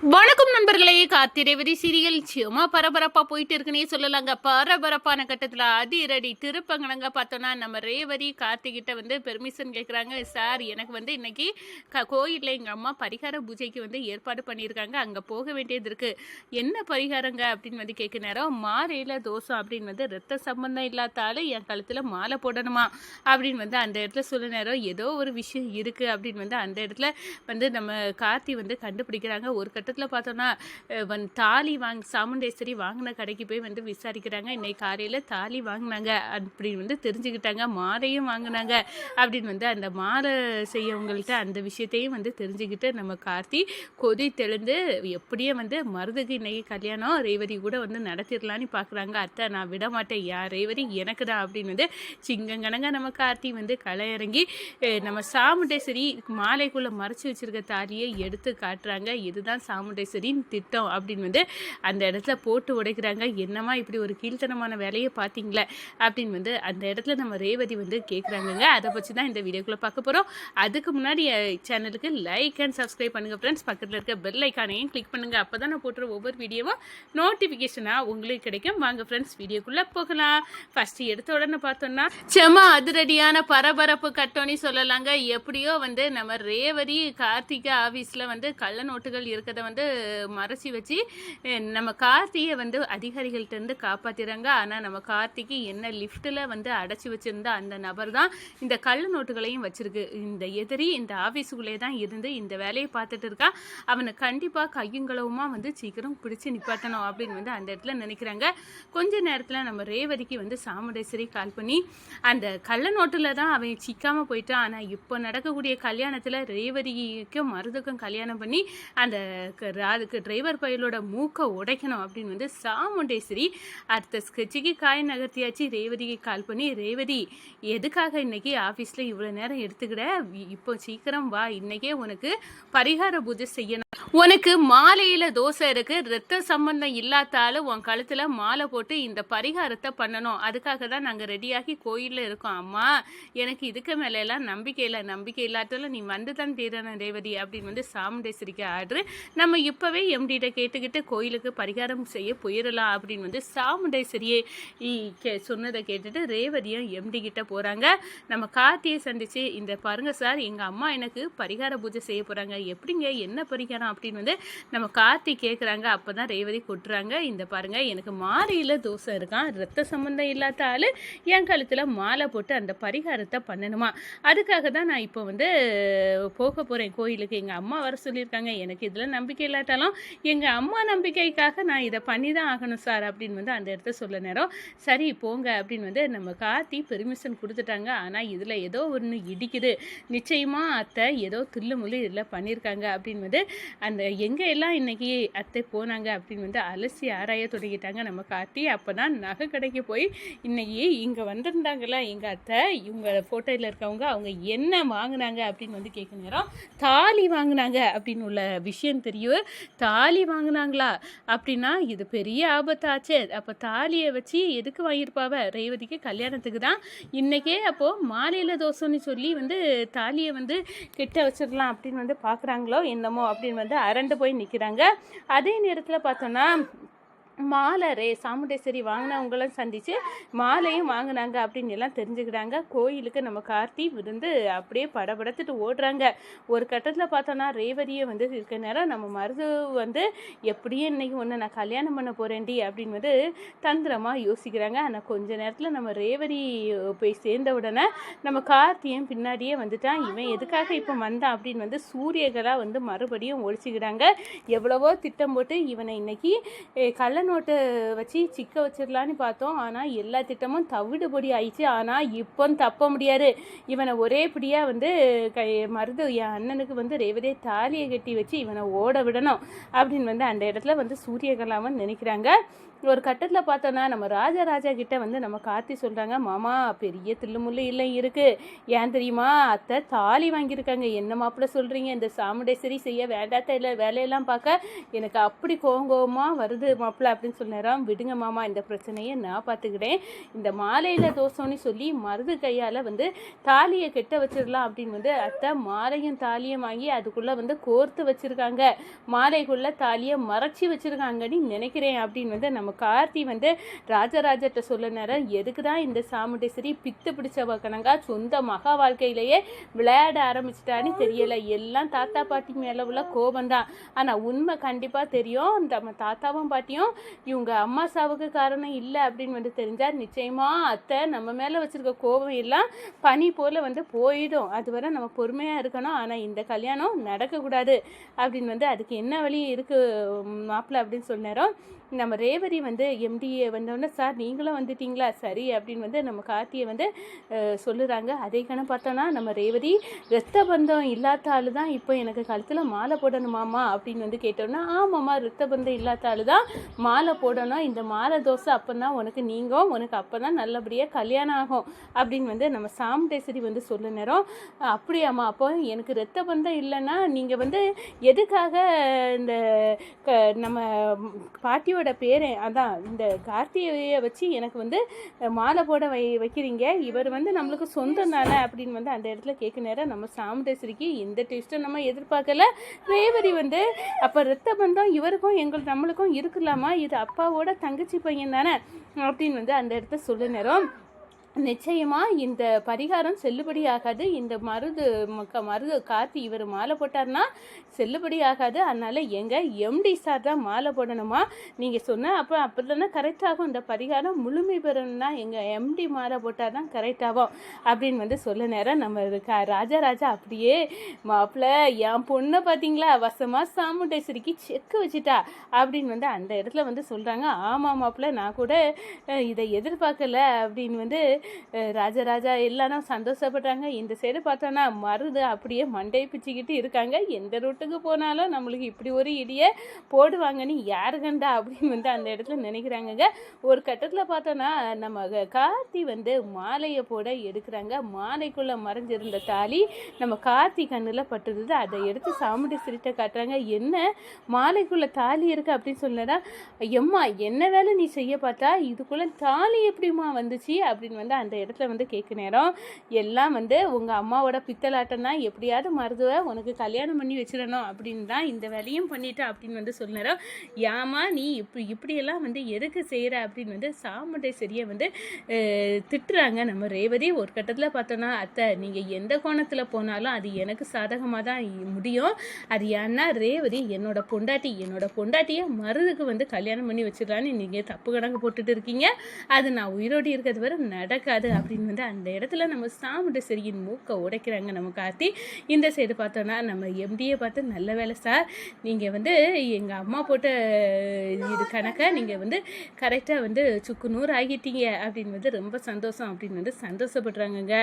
வணக்கம் நண்பர்களே, காத்திரேவதி சீரியல் சும்மா பரபரப்பா போயிட்டு இருக்குன்னே சொல்லலாங்க. பரபரப்பான கட்டத்துல அதிரடி திருப்பங்கனங்க. பார்த்தோன்னா நம்ம ரேவதி கார்த்திகிட்ட பெர்மிஷன் கேட்குறாங்க. சார், எனக்கு இன்னைக்கு கோயிலில் எங்கள் அம்மா பரிகார பூஜைக்கு ஏற்பாடு பண்ணியிருக்காங்க, அங்கே போக வேண்டியது இருக்கு. என்ன பரிகாரங்க அப்படின்னு கேட்க நேரம், மாலையில் தோசம் அப்படின்னு ரத்த சம்பந்தம் இல்லாதால என் கழுத்தில் மாலை போடணுமா அப்படின்னு அந்த இடத்துல சொல்ல நேரம், ஏதோ ஒரு விஷயம் இருக்கு அப்படின்னு அந்த இடத்துல நம்ம கார்த்தி கண்டுபிடிக்கிறாங்க. ஒரு கட்டத்தில் பார்த்தோன்னா தாலி சாமுண்டேஸ்வரி வாங்கின கடைக்கு போய் விசாரிக்கிறாங்க. இன்னைக்கு காலையில் தாலி வாங்கினாங்க அப்படின்னு தெரிஞ்சுக்கிட்டாங்க. மாலையும் வாங்கினாங்க அப்படின்னு அந்த மாலை செய்யவங்கள்ட்ட அந்த விஷயத்தையும் தெரிஞ்சுக்கிட்டு நம்ம கார்த்தி கொதி தெளிந்து எப்படியே மருதுக்கு இன்னைக்கு கல்யாணம் ரேவதி கூட நடத்திடலான்னு பார்க்குறாங்க. அத்தை, நான் விட மாட்டேன், யார் ரேவதி எனக்கு தான் அப்படின்னு சிங்கங்கனங்க நம்ம கார்த்தி களை இறங்கி நம்ம சாமுண்டேஸ்வரி மாலைக்குள்ளே மறைச்சி வச்சிருக்க தாலியை எடுத்து காட்டுறாங்க. இதுதான் சாமுண்டேஸ்வரின் திட்டம் அப்படின்னு அந்த இடத்துல போட்டு உடைக்கிறாங்க. என்னமா இப்படி ஒரு கீழ்த்தனமான வேலையை பார்த்தீங்களே அப்படின்னு அந்த இடத்துல நம்ம ரேவதி கேட்குறாங்கங்க. அதை பற்றி தான் இந்த வீடியோக்குள்ளே பார்க்க போகிறோம். அதுக்கு முன்னாடி சேனலுக்கு லைக் அண்ட் சப்ஸ்கிரைப் பண்ணுங்கள் ஃப்ரெண்ட்ஸ். பக்கத்தில் இருக்க பெல் ஐக்கானையும் கிளிக் பண்ணுங்கள். அப்போ தான் நான் போட்டுற ஒவ்வொரு வீடியோவும் நோட்டிஃபிகேஷனாக உங்களுக்கு கிடைக்கும். வாங்க ஃப்ரெண்ட்ஸ், வீடியோக்குள்ளே போகலாம். ஃபஸ்ட்டு எடுத்த உடனே பார்த்தோன்னா செம அதிரடியான பரபரப்பு கட்டோன்னு சொல்லலாங்க. எப்படியோ நம்ம ரேவதி கார்த்திகா ஆஃபீஸில் கள்ள நோட்டுகள் இருக்கிறத மறைச்சி வச்சு நம்ம கார்த்தியை அதிகாரிகள்கிட்ட காப்பாற்றிறாங்க. ஆனால் நம்ம கார்த்திக்கு என்ன லிஃப்ட்டில் அடைச்சி வச்சிருந்த அந்த நபர் தான் இந்த கள்ள நோட்டுகளையும் வச்சிருக்கு. இந்த எதிரி இந்த ஆஃபீஸுக்குள்ளே தான் இருந்து இந்த வேலையை பார்த்துட்டு இருக்கா. அவனை கண்டிப்பாக கையுங்களவுமா சீக்கிரம் பிடிச்சி நிப்பாட்டணும் அப்படின்னு அந்த இடத்துல நினைக்கிறாங்க. கொஞ்ச நேரத்தில் நம்ம ரேவதிக்கு சாமுண்டேஸ்வரி கால் பண்ணி அந்த கள்ள நோட்டில் தான் அவன் சிக்காமல் போயிட்டான். ஆனால் இப்போ நடக்கக்கூடிய கல்யாணத்தில் ரேவதிக்கும் மருதுக்கும் கல்யாணம் பண்ணி அந்த அதுக்கு டிரைவர் பையலோட மூக்கை உடைக்கணும் அப்படின்னு சாமுண்டேஸ்வரி அடுத்த ஸ்கெட்சுக்கு காய் நகர்த்தியாச்சு. ரேவதிக்கு கால் பண்ணி, ரேவதி, எதுக்காக இன்னைக்கு ஆஃபீஸில் இவ்வளோ நேரம் எடுத்துக்கிட, இப்போ சீக்கிரம் வா, இன்னைக்கே உனக்கு பரிகார பூஜை செய்யணும். உனக்கு மாலையில் தோசை இருக்கு, ரத்த சம்பந்தம் இல்லாதாலும் உன் கழுத்தில் மாலை போட்டு இந்த பரிகாரத்தை பண்ணணும். அதுக்காக தான் நாங்கள் ரெடியாகி கோயிலில் இருக்கோம். அம்மா, எனக்கு இதுக்கு மேலெல்லாம் நம்பிக்கை இல்லாட்டாலும் நீ தான் தீரணும் ரேவதி அப்படின்னு சாமுண்டேஸ்வரிக்கு ஆர்டரு. நம்ம இப்போவே எம்டிகிட்ட கேட்டுக்கிட்டு கோயிலுக்கு பரிகாரம் செய்ய போயிடலாம் அப்படின்னு சாமுண்டேஸ்வரியே சொன்னதை கேட்டுட்டு ரேவதியும் எம்டி கிட்ட போகிறாங்க. நம்ம கார்த்தியை சந்திச்சு, இந்த பாருங்க சார், எங்கள் அம்மா எனக்கு பரிகார பூஜை செய்ய போகிறாங்க, எப்படிங்க, என்ன பரிகாரம் அப்படின்னு நம்ம கார்த்தி கேட்குறாங்க. அப்போ தான் ரேவதி கொட்டுறாங்க. இந்த பாருங்க, எனக்கு மாலையில் தோசை இருக்கான், ரத்த சம்பந்தம் இல்லாத ஆள் என் கழுத்தில் மாலை போட்டு அந்த பரிகாரத்தை பண்ணணுமா, அதுக்காக தான் நான் இப்போ போக போகிறேன் கோயிலுக்கு. எங்கள் அம்மா வர சொல்லியிருக்காங்க. எனக்கு இதில் நம்பிக்கை இல்லாட்டாலும் எங்கள் அம்மா நம்பிக்கைக்காக நான் இதை பண்ணி தான் ஆகணும் சார் அப்படின்னு அந்த இடத்த சொல்ல நேரம், சரி போங்க அப்படின்னு நம்ம கார்த்தி பெர்மிஷன் கொடுத்துட்டாங்க. ஆனால் இதில் ஏதோ ஒன்று இடிக்குது, நிச்சயமாக அத்தை ஏதோ துள்ளு முள்ளு இதில் பண்ணியிருக்காங்க அப்படின்னு அந்த எங்கே எல்லாம் இன்னைக்கு அத்தை போனாங்க அப்படின்னு அலசி ஆராய தொடங்கிட்டாங்க நம்ம கார்த்தி. அப்போ தான் நகை கடைக்கு போய் இன்னைக்கு இங்கே வந்திருந்தாங்களா எங்கள் அத்தை, இவங்க ஃபோட்டோவில் இருக்கவங்க, அவங்க என்ன வாங்கினாங்க அப்படின்னு கேட்க நேரம், தாலி வாங்கினாங்க அப்படின்னு உள்ள விஷயம் தெரியும். தாலி வாங்கினாங்களா அப்படின்னா இது பெரிய ஆபத்தாச்சு. அப்போ தாலியை வச்சு எதுக்கு வாங்கியிருப்பாவ, ரேவதிக்கு கல்யாணத்துக்கு தான் இன்னைக்கே. அப்போது மாலையில் தோசைன்னு சொல்லி தாலியை கெட்ட வச்சிடலாம் அப்படின்னு பார்க்குறாங்களோ என்னமோ அப்படின்னு அரண்டு போய் நிற்கிறாங்க. அதே நேரத்தில் பார்த்தோன்னா மாலை சாமுண்டேஸ்வரி வாங்கினவங்களும் சந்தித்து மாலையும் வாங்கினாங்க அப்படின்னு எல்லாம் தெரிஞ்சுக்கிட்டாங்க. கோயிலுக்கு நம்ம கார்த்தி அப்படியே படபடத்துட்டு ஓடுறாங்க. ஒரு கட்டத்தில் பார்த்தோன்னா ரேவதியை இருக்க நேரம் நம்ம மருது எப்படியே இன்னைக்கு ஒன்று நான் கல்யாணம் பண்ண போகிறேன்டி அப்படின்னு தந்திரமாக யோசிக்கிறாங்க. ஆனால் கொஞ்ச நேரத்தில் நம்ம ரேவதி போய் சேர்ந்த உடனே நம்ம கார்த்தியும் பின்னாடியே வந்துட்டான். இவன் எதுக்காக இப்போ வந்தான் அப்படின்னு சூரியகளாக மறுபடியும் ஒழிச்சுக்கிறாங்க. எவ்வளவோ திட்டம் போட்டு இவனை இன்னைக்கு கள்ள நோட்டை வச்சு சிக்க வச்சிடலான்னு பார்த்தோம். ஆனால் எல்லா திட்டமும் தவிடுபொடி ஆயிடுச்சு. ஆனால் இப்போ தப்ப முடியாது. இவனை ஒரே படியாக மருது என் அண்ணனுக்கு ரேவதியை தாலியை கட்டி வச்சு இவனை ஓட விடணும் அப்படின்னு அந்த இடத்துல சூரியகலாவன் நினைக்கிறாங்க. ஒரு கட்டத்தில் பார்த்தோன்னா நம்ம ராஜா கிட்ட நம்ம கார்த்தி சொல்கிறாங்க, மாமா பெரிய தில்லுமுள்ளு இல்லை இருக்குது, ஏன் தெரியுமா, அத்தை தாலி வாங்கியிருக்காங்க. என்ன மாப்பிள்ள சொல்கிறீங்க, இந்த சாமுண்டேஸ்வரி செய்ய வேண்டாத்த இல்லை வேலையெல்லாம் பார்க்க எனக்கு அப்படி கோவமாக வருது மாப்பிள்ள அப்படின்னு சொன்னாராம். விடுங்க மாமா, இந்த பிரச்சனையை நான் பார்த்துக்கிட்டேன். இந்த மாலையில் தோசைன்னு சொல்லி மருது கையால் வந்து தாலியை கெட்ட வச்சிடலாம் அப்படின்னு வந்து அத்தை மாலையும் தாலியும் வாங்கி அதுக்குள்ளே வந்து கோர்த்து வச்சுருக்காங்க, மாலைக்குள்ளே தாலியை மறைச்சி வச்சுருக்காங்கன்னு நினைக்கிறேன் அப்படின்னு வந்து நம்ம கார்த்தி வந்து ராஜராஜட்ட சொல்ல நேரம், எதுக்கு தான் இந்த சாமுண்டேஸ்வரி பித்து பிடிச்ச கணங்கா சொந்த மகா வாழ்க்கையிலேயே விளையாட ஆரம்பிச்சிட்டான்னு தெரியலை. எல்லாம் தாத்தா பாட்டி மேலே உள்ள கோபம்தான். ஆனால் உண்மை கண்டிப்பாக தெரியும், நம்ம தாத்தாவும் பாட்டியும் இவங்க அம்மா சாவுக்கு காரணம் இல்லை அப்படின்னு வந்து தெரிஞ்சால் நிச்சயமாக அத்தை நம்ம மேலே வச்சுருக்க கோபம் எல்லாம் பனி போல் வந்து போயிடும். அதுவரை நம்ம பொறுமையாக இருக்கணும். ஆனால் இந்த கல்யாணம் நடக்கக்கூடாது அப்படின்னு வந்து அதுக்கு என்ன வழி இருக்குது மாப்பிள்ளை அப்படின்னு சொன்னாரோ. நம்ம ரேவதி வந்து எம்டிஏ வந்தோடனே, சார் நீங்களும் வந்துட்டீங்களா, சரி அப்படின்னு வந்து நம்ம கார்த்தியை வந்து சொல்லுறாங்க. அதே கணம் பார்த்தோன்னா நம்ம ரேவதி ரத்த பந்தம் இல்லாத ஆள் தான் இப்போ எனக்கு கழுத்தில் மாலை போடணுமாம்மா அப்படின்னு வந்து கேட்டோன்னா, ஆமாம்மா ரத்த பந்தம் இல்லாத ஆள் தான் மாலை போடணும், இந்த மாலை தோசை அப்போ தான் உனக்கு நீங்கும், உனக்கு அப்போ தான் நல்லபடியாக கல்யாணம் ஆகும் அப்படின்னு வந்து நம்ம சாமுண்டேஸ்வரி வந்து சொல்ல நேரம், அப்படியாம்மா அப்போ எனக்கு ரத்த பந்தம் இல்லைன்னா நீங்கள் வந்து எதுக்காக இந்த நம்ம பாட்டியோட பேரை அதான் இந்த கார்த்திகையை வச்சு எனக்கு வந்து மாலை போட வைக்கிறீங்க, இவர் வந்து நம்மளுக்கு சொந்தம் தானே அப்படின்னு வந்து அந்த இடத்துல கேட்க நேரம் நம்ம சாமுண்டேஸ்வரிக்கு இந்த டெஸ்ட்டை நம்ம எதிர்பார்க்கல. ரேவதி வந்து அப்போ ரத்த பந்தம் இவருக்கும் நம்மளுக்கும் இருக்குல்லாமா, இது அப்பாவோட தங்கச்சி பையன் தானே அப்படின்னு வந்து அந்த இடத்த சொல்ல நேரம், நிச்சயமாக இந்த பரிகாரம் செல்லுபடி ஆகாது, இந்த மருது கார்த்தி இவர் மாலை போட்டார்னா செல்லுபடி ஆகாது, அதனால் எங்கள் எம்டி சார் தான் மாலை போடணுமா, நீங்கள் சொன்ன அப்போ தானே கரெக்டாகும், இந்த பரிகாரம் முழுமை பெறணும்னா எங்கள் எம்டி மாலை போட்டால் தான் கரெக்டாகும் அப்படின்னு வந்து சொல்ல நேரம் நம்ம ராஜா அப்படியே மாப்பிள்ளை என் பொண்ணை பார்த்தீங்களா வசமாக சாமுண்டேஸ்வரிக்கு செக்கு வச்சுட்டா அப்படின்னு வந்து அந்த இடத்துல வந்து சொல்கிறாங்க. ஆமாம் மாப்பிள்ளை, நான் கூட இதை எதிர்பார்க்கல அப்படின்னு வந்து ராஜராஜா எல்லாரும் சந்தோஷப்படுறாங்க. இந்த சைடு பார்த்தோன்னா மருது அப்படியே மண்டை பிச்சுக்கிட்டு இருக்காங்க, எந்த ரூட்டுக்கு போனாலும் நம்மளுக்கு இப்படி ஒரு இடியை போடுவாங்கன்னு யாரு கண்டா அப்படின்னு வந்து அந்த இடத்துல நினைக்கிறாங்க. ஒரு கட்டத்தில் பார்த்தோன்னா நம்ம கார்த்தி வந்து மாலையை போட எடுக்கிறாங்க, மாலைக்குள்ளே மறைஞ்சிருந்த தாலி நம்ம கார்த்தி கண்ணில் பட்டுருது, அதை எடுத்து சாமுண்டேஸ்வரிட்ட காட்டுறாங்க. என்ன மாலைக்குள்ளே தாலி இருக்குது அப்படின்னு சொல்லடா, எம்மா என்ன வேலை நீ செய்ய பார்த்தா இதுக்குள்ளே தாலி எப்படிமா வந்துச்சு அப்படின்னு வந்து அந்த இடத்துல வந்து கேட்க நேரம், எல்லாம் வந்து உங்கள் அம்மாவோட பித்தலாட்டம் தான், எப்படியாவது மருதுவை உனக்கு கல்யாணம் பண்ணி வச்சிடணும் அப்படின்னு தான் இந்த வேலையும் பண்ணிட்டா அப்படின்னு வந்து சொல்ல நேரம், ஏமா நீ இப்படியெல்லாம் வந்து எதுக்கு செய்கிற அப்படின்னு வந்து சாமுண்டேஸ்வரியை வந்து திட்டுறாங்க நம்ம ரேவதி. ஒரு கட்டத்தில் பார்த்தோன்னா, அத்தை நீங்கள் எந்த கோணத்தில் போனாலும் அது எனக்கு சாதகமாக தான் முடியும், அது ஏன்னா ரேவதி என்னோட பொண்டாட்டியை மருதுக்கு வந்து கல்யாணம் பண்ணி வச்சிடலான்னு நீங்கள் தப்பு கணக்கு போட்டுட்டு இருக்கீங்க, அது நான் உயிரோடு இருக்கிறது வரை நடக்காது அப்படின்னு வந்து அந்த இடத்துல நம்ம சாமுண்டேஸ்வரியின் மூக்கை உடைக்கிறாங்க நம்ம கார்த்தி. இந்த சைடு பார்த்தோன்னா நம்ம எம்டியை பார்த்து, நல்ல வேலை சார், நீங்கள் வந்து எங்கள் அம்மா போட்ட இது கணக்கை நீங்கள் வந்து கரெக்டாக வந்து சுக்கு நூறு ஆகிட்டீங்க அப்படின்னு வந்து ரொம்ப சந்தோஷம் அப்படின்னு வந்து சந்தோஷப்படுறாங்கங்க.